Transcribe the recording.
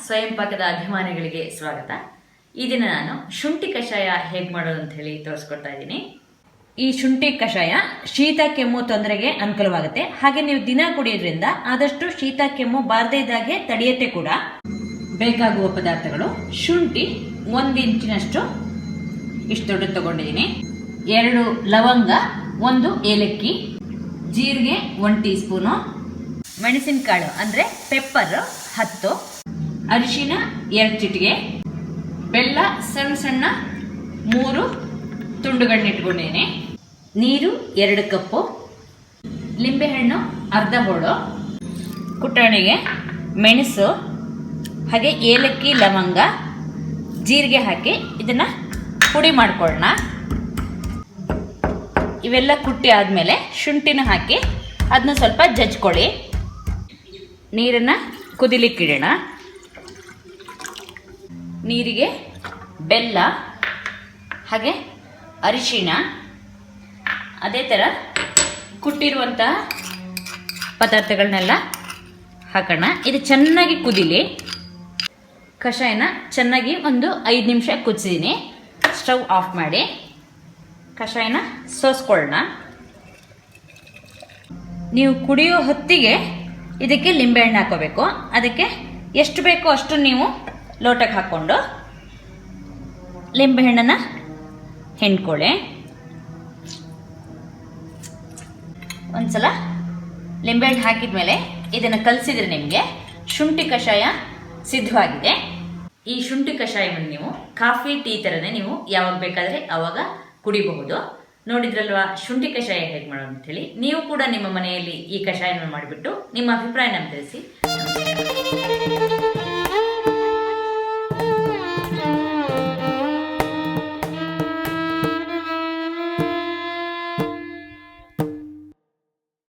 ಸ್ವಯಂ ಪಾಕದ ಅಭಿಮಾನಿಗಳಿಗೆ ಸ್ವಾಗತ. ಈ ದಿನ ನಾನು ಶುಂಠಿ ಕಷಾಯ ಹೇಗೆ ಮಾಡೋದು ಅಂತ ಹೇಳಿ ತೋರಿಸ್ಕೊಡ್ತಾ ಇದ್ದೀನಿ. ಈ ಶುಂಠಿ ಕಷಾಯ ಶೀತ ಕೆಮ್ಮು ತೊಂದರೆಗೆ ಅನುಕೂಲವಾಗುತ್ತೆ. ಹಾಗೆ ನೀವು ದಿನ ಕುಡಿಯೋದ್ರಿಂದ ಆದಷ್ಟು ಶೀತ ಕೆಮ್ಮು ಬಾರದೇ ಇದ್ದಾಗೆ ತಡೆಯುತ್ತೆ ಕೂಡ. ಬೇಕಾಗುವ ಪದಾರ್ಥಗಳು: ಶುಂಠಿ 1 ಇಂಚಿನಷ್ಟು ಇಷ್ಟು ದೊಡ್ಡ ತಗೊಂಡಿದ್ದೀನಿ, 2 ಲವಂಗ, 1 ಏಲಕ್ಕಿ, ಜೀರಿಗೆ 1 ಟೀ ಸ್ಪೂನು, ಮೆಣಸಿನಕಾಳು ಅಂದರೆ ಪೆಪ್ಪರ್ 10, ಅರಿಶಿನ 2 ಚಿಟಿಕೆ, ಬೆಲ್ಲ ಸಣ್ಣ ಸಣ್ಣ 3 ತುಂಡುಗಳನ್ನ ಇಟ್ಕೊಂಡಿದ್ದೀನಿ, ನೀರು 2 ಕಪ್ಪು, ಲಿಂಬೆಹಣ್ಣು ಅರ್ಧ ಹೋಳು, ಕುಟಾಣಿಗೆ ಮೆಣಸು ಹಾಗೆ ಏಲಕ್ಕಿ ಲವಂಗ ಜೀರಿಗೆ ಹಾಕಿ ಇದನ್ನು ಪುಡಿ ಮಾಡ್ಕೊಳ್ಳೋಣ. ಇವೆಲ್ಲ ಕುಟ್ಟಿ ಆದಮೇಲೆ ಶುಂಠಿನ ಹಾಕಿ ಅದನ್ನ ಸ್ವಲ್ಪ ಜಜ್ಕೊಳ್ಳಿ. ನೀರನ್ನು ಕುದಿಲಿಕ್ಕಿಡೋಣ. ನೀರಿಗೆ ಬೆಲ್ಲ ಹಾಗೆ ಅರಿಶಿಣ, ಅದೇ ಥರ ಕುಟ್ಟಿರುವಂತಹ ಪದಾರ್ಥಗಳನ್ನೆಲ್ಲ ಹಾಕೋಣ. ಇದು ಚೆನ್ನಾಗಿ ಕುದಿಲಿ. ಕಷಾಯನ ಚೆನ್ನಾಗಿ ಒಂದು 5 ನಿಮಿಷ ಕುದಿಸಿದ್ದೀನಿ. ಸ್ಟವ್ ಆಫ್ ಮಾಡಿ ಕಷಾಯನ ಸೋಸ್ಕೊಳ್ಳೋಣ. ನೀವು ಕುಡಿಯೋ ಹೊತ್ತಿಗೆ ಇದಕ್ಕೆ ಲಿಂಬೆಹಣ್ಣು ಹಾಕೋಬೇಕು. ಅದಕ್ಕೆ ಎಷ್ಟು ಬೇಕೋ ಅಷ್ಟು ನೀವು ಲೋಟಕ್ಕೆ ಹಾಕ್ಕೊಂಡು ಲಿಂಬೆಹಣ್ಣನ್ನು ಹಿಂಡ್ಕೊಳ್ಳಿ. ಒಂದ್ಸಲ ಲಿಂಬೆಹಣ್ಣು ಹಾಕಿದ ಮೇಲೆ ಇದನ್ನು ಕಲಸಿದ್ರೆ ನಿಮಗೆ ಶುಂಠಿ ಕಷಾಯ ಸಿದ್ಧವಾಗಿದೆ. ಈ ಶುಂಠಿ ಕಷಾಯವನ್ನು ನೀವು ಕಾಫಿ ಟೀ ಥರನೇ ನೀವು ಯಾವಾಗ ಬೇಕಾದರೆ ಆವಾಗ ಕುಡಿಬಹುದು. ನೋಡಿದ್ರಲ್ವಾ ಶುಂಠಿ ಕಷಾಯ ಹೇಗೆ ಮಾಡೋದು ಅಂತ ಹೇಳಿ. ನೀವು ಕೂಡ ನಿಮ್ಮ ಮನೆಯಲ್ಲಿ ಈ ಕಷಾಯವನ್ನು ಮಾಡಿಬಿಟ್ಟು ನಿಮ್ಮ ಅಭಿಪ್ರಾಯ ನಮಗೆ ತಿಳಿಸಿ.